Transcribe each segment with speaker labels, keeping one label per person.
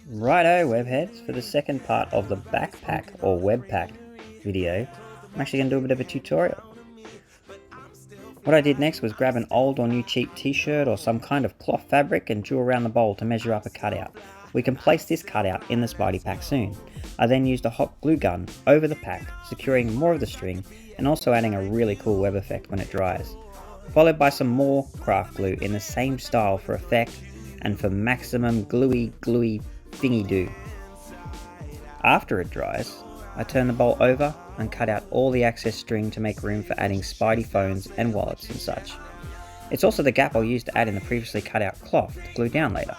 Speaker 1: Righto webheads, for the second part of the backpack or web pack video, I'm actually going to do a bit of a tutorial. What I did next was grab an old or new cheap t-shirt or some kind of cloth fabric and drew around the bowl to measure up a cutout. We can place this cutout in the Spidey-Pack soon. I then used a hot glue gun over the pack, securing more of the string and also adding a really cool web effect when it dries. Followed by some more craft glue in the same style for effect and for maximum gluey thingy do. After it dries, I turn the bowl over and cut out all the excess string to make room for adding Spidey phones and wallets and such. It's also the gap I'll use to add in the previously cut out cloth to glue down later.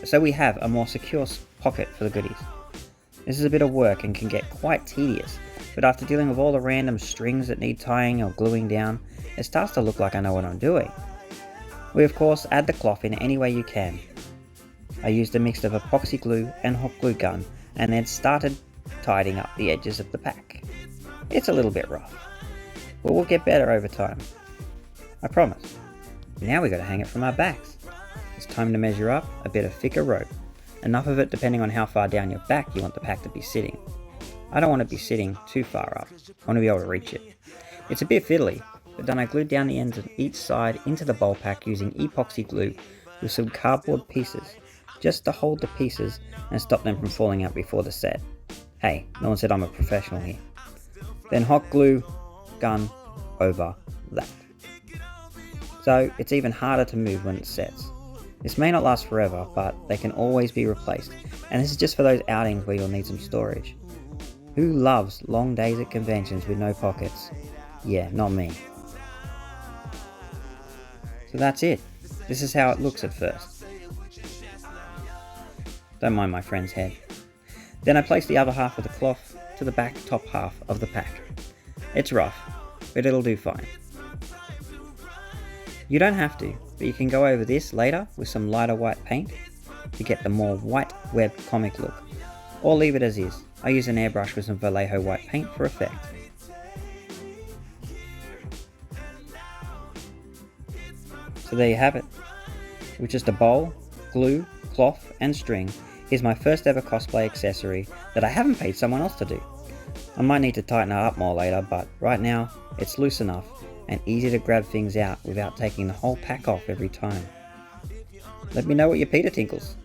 Speaker 1: So we have a more secure pocket for the goodies. This is a bit of work and can get quite tedious, but after dealing with all the random strings that need tying or gluing down, it starts to look like I know what I'm doing. We of course add the cloth in any way you can. I used a mix of epoxy glue and hot glue gun and then started tidying up the edges of the pack. It's a little bit rough, but we'll get better over time. I promise. Now we gotta hang it from our backs. It's time to measure up a bit of thicker rope. Enough of it depending on how far down your back you want the pack to be sitting. I don't want to be sitting too far up. I want to be able to reach it. It's a bit fiddly, but then I glued down the ends of each side into the bowl pack using epoxy glue with some cardboard pieces, just to hold the pieces and stop them from falling out before the set. Hey, no one said I'm a professional here. Then hot glue gun over that. So it's even harder to move when it sets. This may not last forever, but they can always be replaced, and this is just for those outings where you'll need some storage. Who loves long days at conventions with no pockets? Yeah, not me. So that's it. This is how it looks at first. Don't mind my friend's head. Then I place the other half of the cloth to the back top half of the pack. It's rough, but it'll do fine. You don't have to, but you can go over this later with some lighter white paint to get the more white web comic look, or leave it as is. I use an airbrush with some Vallejo white paint for effect. So there you have it. With just a bowl, glue, cloth and string, here's my first ever cosplay accessory that I haven't paid someone else to do. I might need to tighten it up more later, but right now it's loose enough and easy to grab things out without taking the whole pack off every time. Let me know what your Peter tinkles.